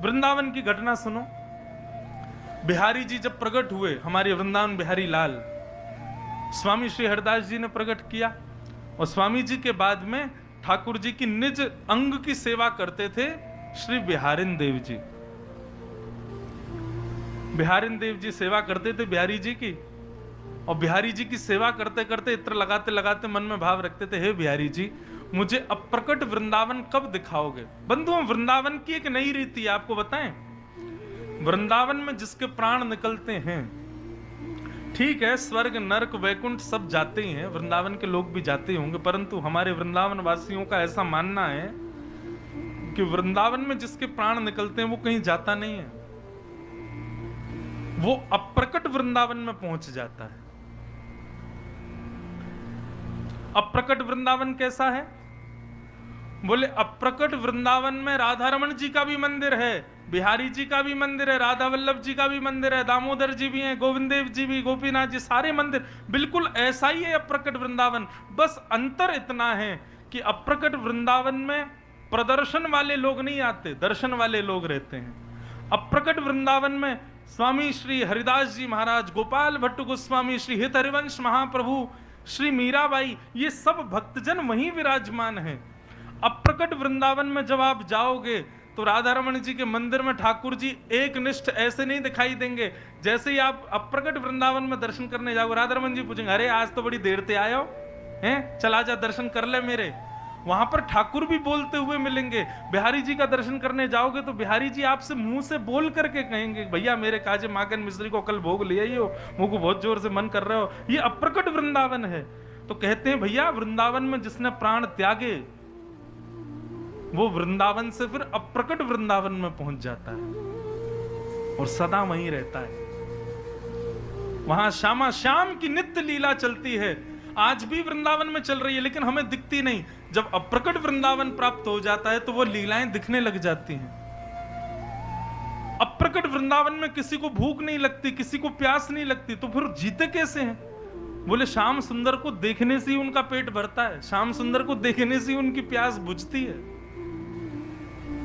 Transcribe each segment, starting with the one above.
वृंदावन की घटना सुनो। बिहारी जी जब प्रकट हुए, हमारे वृंदावन बिहारी लाल, स्वामी श्री हरिदास जी ने प्रकट किया, और स्वामी जी के बाद में ठाकुर जी की निज अंग की सेवा करते थे श्री बिहारिन देव जी। बिहारिन देव जी सेवा करते थे बिहारी जी की, और बिहारी जी की सेवा करते करते इत्र लगाते लगाते मन में भाव रखते थे, हे बिहारी जी मुझे अप्रकट वृंदावन कब दिखाओगे। बंधुओं, वृंदावन की एक नई रीति है, आपको बताएं। वृंदावन में जिसके प्राण निकलते हैं, ठीक है स्वर्ग नरक वैकुंठ सब जाते ही हैं, वृंदावन के लोग भी जाते ही होंगे, परंतु हमारे वृंदावन वासियों का ऐसा मानना है कि वृंदावन में जिसके प्राण निकलते हैं वो कहीं जाता नहीं है, वो अप्रकट वृंदावन में पहुंच जाता है। अप्रकट वृंदावन कैसा है? बोले अप्रकट वृंदावन में राधा रमन जी का भी मंदिर है, बिहारी जी का भी मंदिर है, राधा वल्लभ जी का भी मंदिर है, दामोदर जी भी हैं, गोविंद देव जी भी, गोपीनाथ जी, सारे मंदिर बिल्कुल ऐसा ही है अप्रकट वृंदावन। बस अंतर इतना है कि अप्रकट वृंदावन में प्रदर्शन वाले लोग नहीं आते, दर्शन वाले लोग रहते हैं। अप्रकट वृंदावन में स्वामी श्री हरिदास जी महाराज, गोपाल भट्ट गोस्वामी, श्री हित हरिवंश महाप्रभु, श्री मीराबाई, ये सब भक्तजन वहीं विराजमान हैं। अप्रकट वृंदावन में जब आप जाओगे तो राधा रमन जी के मंदिर में ठाकुर जी एक निष्ठ ऐसे नहीं दिखाई देंगे। जैसे ही आप अप्रकट वृंदावन में दर्शन करने जाओगे, राधा रमन जी पूछेंगे, अरे आज तो बड़ी देर से आए हो हैं, चला जा दर्शन कर ले मेरे। वहां पर ठाकुर भी बोलते हुए मिलेंगे। बिहारी जी का दर्शन करने जाओगे तो बिहारी जी आपसे मुंह से बोल करके कहेंगे, भैया मेरे काजे माखन मिश्री को कल भोग ले आई हो, मुझको बहुत जोर से मन कर रहे हो। ये अप्रकट वृंदावन है। तो कहते हैं भैया वृंदावन में जिसने प्राण त्यागे वो वृंदावन से फिर अप्रकट वृंदावन में पहुंच जाता है और सदा वहीं रहता है। वहां श्यामा श्याम की नित्य लीला चलती है, आज भी वृंदावन में चल रही है, लेकिन हमें दिखती नहीं। जब अप्रकट वृंदावन प्राप्त हो जाता है तो वो लीलाएं दिखने लग जाती हैं। अप्रकट वृंदावन में किसी को भूख नहीं लगती, किसी को प्यास नहीं लगती, तो फिर जीते कैसे हैं? बोले श्याम सुंदर को देखने से ही उनका पेट भरता है, श्याम सुंदर को देखने से ही उनकी प्यास बुझती है।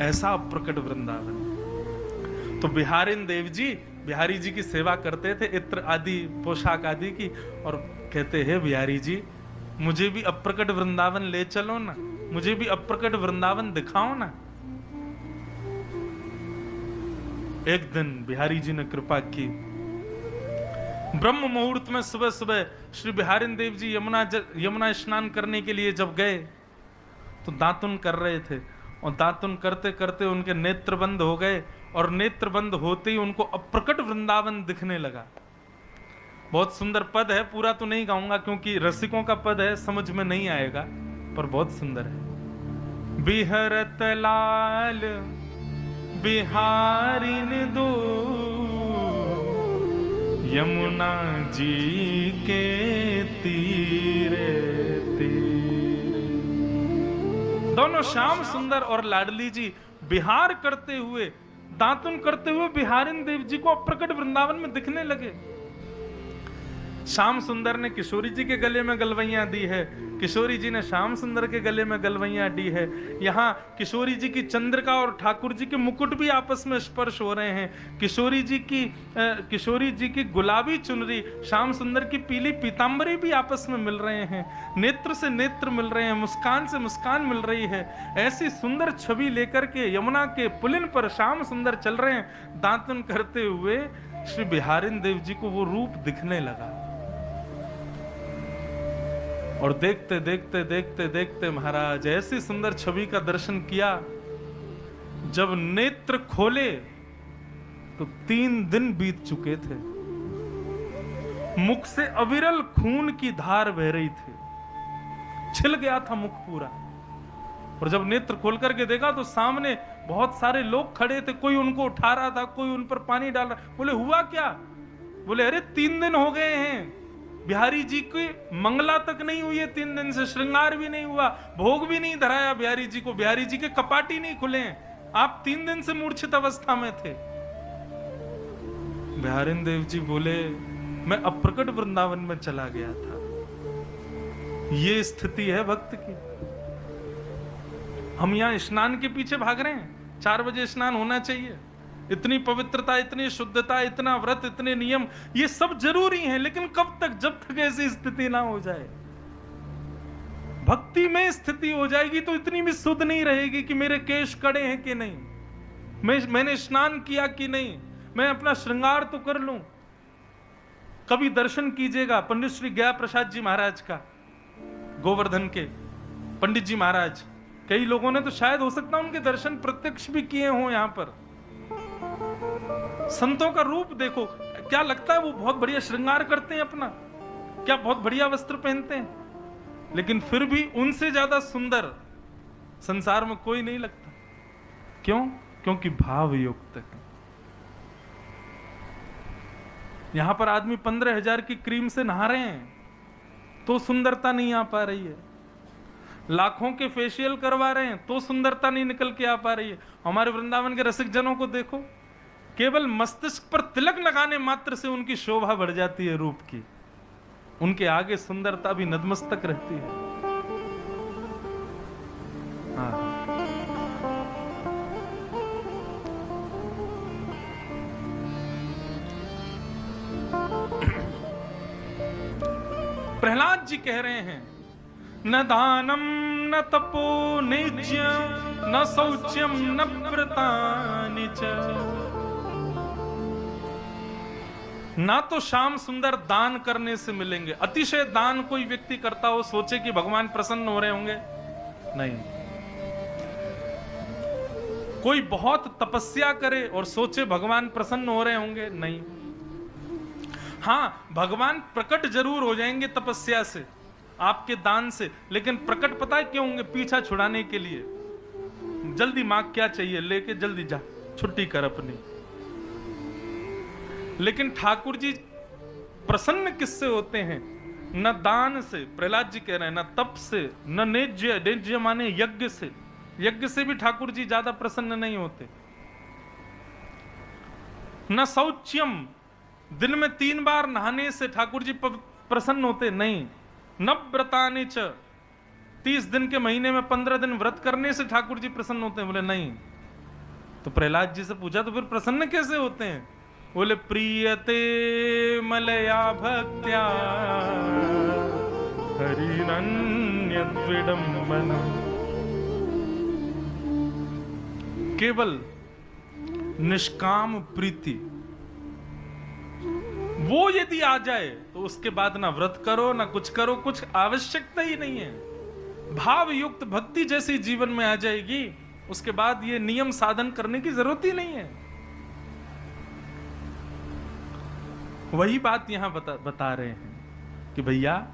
ऐसा अप्रकट वृंदावन। तो बिहारिन देव जी बिहारी जी की सेवा करते थे, इत्र आदि पोशाक आदि की, और कहते हैं बिहारी जी मुझे भी अप्रकट वृंदावन ले चलो ना, मुझे भी अप्रकट वृंदावन दिखाओ ना। एक दिन बिहारी जी ने कृपा की, ब्रह्म मुहूर्त में सुबह सुबह श्री बिहारिन देव जी यमुना स्नान करने के लिए जब गए तो दातुन कर रहे थे, और दातुन करते करते उनके नेत्र बंद हो गए, और नेत्र बंद होते ही उनको अप्रकट वृंदावन दिखने लगा। बहुत सुंदर पद है, पूरा तो नहीं गाऊंगा क्योंकि रसिकों का पद है, समझ में नहीं आएगा, पर बहुत सुंदर है। बिहरत लाल बिहारिन दो यमुना जी के तीरे तीरे। दोनों श्याम सुंदर और लाडली जी बिहार करते हुए, दातुन करते हुए बिहारिन देव जी को अप्रकट वृंदावन में दिखने लगे। श्याम सुंदर ने किशोरी जी के गले में गलवैया दी है, किशोरी जी ने श्याम सुंदर के गले में गलवैया दी है। यहाँ किशोरी जी की चंद्रिका और ठाकुर जी के मुकुट भी आपस में स्पर्श हो रहे हैं। किशोरी जी की गुलाबी चुनरी, श्याम सुंदर की पीली पीतांबरी भी आपस में मिल रहे हैं, नेत्र से नेत्र मिल रहे हैं, मुस्कान से मुस्कान मिल रही है। ऐसी सुंदर छवि लेकर के यमुना के पुलिन पर श्याम सुंदर चल रहे हैं, दातुन करते हुए श्री बिहारिन देव जी को वो रूप दिखने लगा। और देखते देखते देखते देखते महाराज ऐसी सुंदर छवि का दर्शन किया, जब नेत्र खोले तो 3 दिन बीत चुके थे, मुख से अविरल खून की धार बह रही थी, छिल गया था मुख पूरा। और जब नेत्र खोल करके देखा तो सामने बहुत सारे लोग खड़े थे, कोई उनको उठा रहा था, कोई उन पर पानी डाल रहा। बोले हुआ क्या? बोले अरे 3 दिन हो गए हैं, बिहारी जी की मंगला तक नहीं हुई है, 3 दिन से श्रृंगार भी नहीं हुआ, भोग भी नहीं धराया बिहारी जी को, बिहारी जी के कपाट ही नहीं खुले हैं, आप 3 दिन से मूर्छित अवस्था में थे। बिहारिन देव जी बोले मैं अप्रकट वृंदावन में चला गया था। ये स्थिति है भक्त की। हम यहां स्नान के पीछे भाग रहे हैं, 4 बजे स्नान होना चाहिए, इतनी पवित्रता, इतनी शुद्धता, इतना व्रत, इतने नियम, ये सब जरूरी हैं, लेकिन कब तक? जब तक ऐसी स्थिति ना हो जाए। भक्ति में स्थिति हो जाएगी तो इतनी भी शुद्ध नहीं रहेगी कि मेरे केश कड़े हैं कि नहीं, मैंने स्नान किया कि नहीं, मैं अपना श्रृंगार तो कर लूं। कभी दर्शन कीजिएगा पंडित श्री गया प्रसाद जी महाराज का, गोवर्धन के पंडित जी महाराज। कई लोगों ने तो शायद हो सकता है उनके दर्शन प्रत्यक्ष भी किए हों। यहां पर संतों का रूप देखो, क्या लगता है वो बहुत बढ़िया श्रृंगार करते हैं अपना, क्या बहुत बढ़िया वस्त्र पहनते हैं, लेकिन फिर भी उनसे ज्यादा सुंदर संसार में कोई नहीं लगता। क्यों? क्योंकि भाव युक्त है। यहां पर आदमी 15,000 की क्रीम से नहा रहे हैं तो सुंदरता नहीं आ पा रही है, लाखों के फेशियल करवा रहे हैं तो सुंदरता नहीं निकल के आ पा रही है। हमारे वृंदावन के रसिक जनों को देखो, केवल मस्तिष्क पर तिलक लगाने मात्र से उनकी शोभा बढ़ जाती है रूप की, उनके आगे सुंदरता भी नतमस्तक रहती है। हाँ। प्रहलाद जी कह रहे हैं, न दानम न तपो निज्यम न शौच्यम न व्रतानि च। ना तो श्याम सुंदर दान करने से मिलेंगे, अतिशय दान कोई व्यक्ति करता हो सोचे कि भगवान प्रसन्न हो रहे होंगे, नहीं। कोई बहुत तपस्या करे और सोचे भगवान प्रसन्न हो रहे होंगे, नहीं। हां, भगवान प्रकट जरूर हो जाएंगे तपस्या से, आपके दान से, लेकिन प्रकट पता है क्यों होंगे? पीछा छुड़ाने के लिए। जल्दी मांग, क्या चाहिए लेके जल्दी जा, छुट्टी कर अपनी। लेकिन ठाकुर जी प्रसन्न किससे होते हैं? न दान से, प्रहलाद जी कह रहे हैं, न तप से, न नेज्य, नेज्य माने यज्ञ से, यज्ञ से भी ठाकुर जी ज्यादा प्रसन्न नहीं होते। न शौच्यम, दिन में 3 बार नहाने से ठाकुर जी प्रसन्न होते नहीं। न व्रतानि च, 30 दिन के महीने में 15 दिन व्रत करने से ठाकुर जी प्रसन्न होते हैं, बोले नहीं। तो प्रहलाद जी से पूछा तो फिर प्रसन्न कैसे होते हैं? बोले प्रियते मलया भक्त्या हरिरन्यद्विडम्बनम्। केवल निष्काम प्रीति वो यदि आ जाए तो उसके बाद ना व्रत करो ना कुछ करो, कुछ आवश्यकता ही नहीं है। भाव युक्त भक्ति जैसी जीवन में आ जाएगी, उसके बाद ये नियम साधन करने की जरूरत ही नहीं है। वही बात यहां बता रहे हैं कि भैया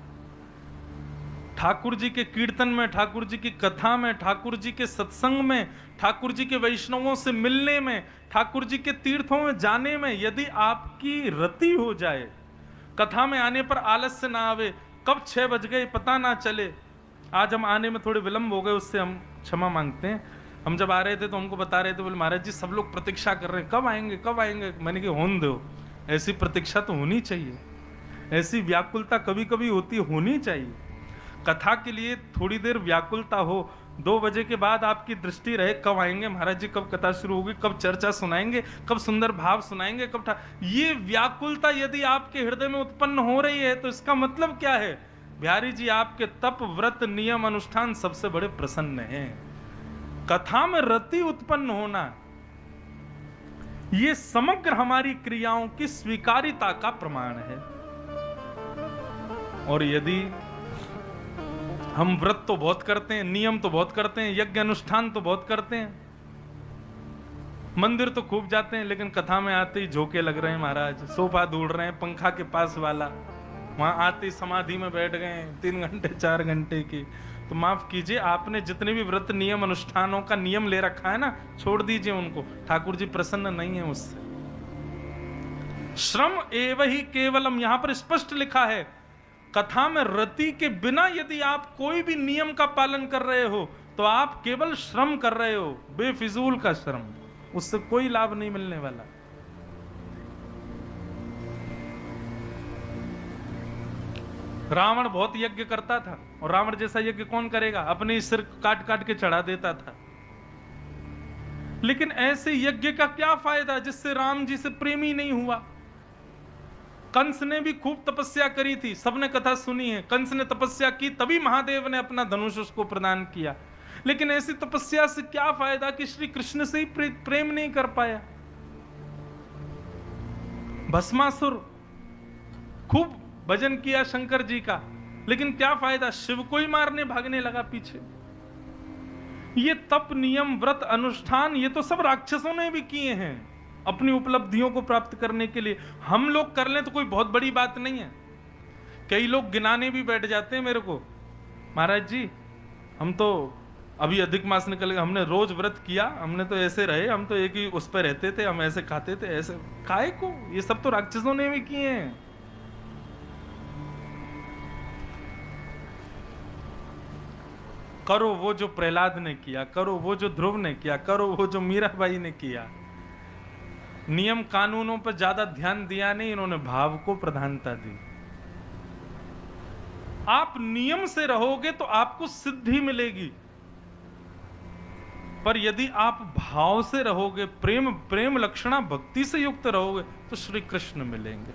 ठाकुर जी के कीर्तन में, ठाकुर जी की कथा में, ठाकुर जी के सत्संग में, ठाकुर जी के वैष्णवों से मिलने में, ठाकुर जी के तीर्थों में जाने में यदि आपकी रति हो जाए, कथा में आने पर आलस्य ना आवे, कब 6 बज गए पता ना चले। आज हम आने में थोड़े विलंब हो गए, उससे हम क्षमा मांगते हैं। हम जब आ रहे थे तो हमको बता रहे थे, बोले महाराज जी सब लोग प्रतीक्षा कर रहे हैं, कब आएंगे कब आएंगे। मैंने कहा होने दो, ऐसी प्रतीक्षा तो होनी चाहिए, ऐसी व्याकुलता कभी कभी होनी चाहिए। कथा के लिए थोड़ी देर व्याकुलता हो, 2 बजे के बाद आपकी दृष्टि रहे कब आएंगे महाराज जी, कब कथा शुरू होगी, कब चर्चा सुनाएंगे, कब सुंदर भाव सुनाएंगे, कब ये व्याकुलता यदि आपके हृदय में उत्पन्न हो रही है तो इसका मतलब क्या है? बिहारी जी आपके तप व्रत नियम अनुष्ठान सबसे बड़े प्रसन्न हैं। कथा में रति उत्पन्न होना ये समग्र हमारी क्रियाओं की स्वीकारिता का प्रमाण है। और यदि हम व्रत तो बहुत करते हैं, नियम तो बहुत करते हैं, यज्ञ अनुष्ठान तो बहुत करते हैं, मंदिर तो खूब जाते हैं, लेकिन कथा में आते ही झोंके लग रहे हैं महाराज, सोफा ढूंढ रहे हैं पंखा के पास वाला, वहां आते ही समाधि में बैठ गए 3 घंटे 4 घंटे की, तो माफ कीजिए, आपने जितने भी व्रत नियम अनुष्ठानों का नियम ले रखा है ना, छोड़ दीजिए उनको। ठाकुर जी प्रसन्न नहीं है उससे। श्रम एव ही केवलम, यहां पर स्पष्ट लिखा है, कथा में रति के बिना यदि आप कोई भी नियम का पालन कर रहे हो तो आप केवल श्रम कर रहे हो, बेफिजूल का श्रम, उससे कोई लाभ नहीं मिलने वाला। रावण बहुत यज्ञ करता था, और रावण जैसा यज्ञ कौन करेगा? अपने सिर काट काट के चढ़ा देता था। लेकिन ऐसे यज्ञ का क्या फायदा जिससे राम जी से प्रेम ही नहीं हुआ। कंस ने भी खूब तपस्या करी थी, सबने कथा सुनी है। कंस ने तपस्या की तभी महादेव ने अपना धनुष उसको प्रदान किया, लेकिन ऐसी तपस्या से क्या फायदा कि श्री कृष्ण से ही प्रेम नहीं कर पाया। भस्मासुर खूब भजन किया शंकर जी का, लेकिन क्या फायदा, शिव को ही मारने भागने लगा पीछे। ये तप, नियम, व्रत, अनुष्ठान, ये तो सब राक्षसों ने भी किए हैं अपनी उपलब्धियों को प्राप्त करने के लिए। हम लोग कर लें तो कोई बहुत बड़ी बात नहीं है। कई लोग गिनाने भी बैठ जाते हैं मेरे को, महाराज जी हम तो अभी अधिक मास निकल गया, हमने रोज व्रत किया, हमने तो ऐसे रहे, हम तो एक ही उस पर रहते थे, हम ऐसे खाते थे, ऐसे काहे को, ये सब तो राक्षसों ने भी किए हैं। करो वो जो प्रहलाद ने किया, करो वो जो ध्रुव ने किया, करो वो जो मीराबाई ने किया। नियम कानूनों पर ज्यादा ध्यान दिया नहीं, इन्होंने भाव को प्रधानता दी। आप नियम से रहोगे तो आपको सिद्धि मिलेगी, पर यदि आप भाव से रहोगे, प्रेम लक्षणा भक्ति से युक्त रहोगे तो श्री कृष्ण मिलेंगे।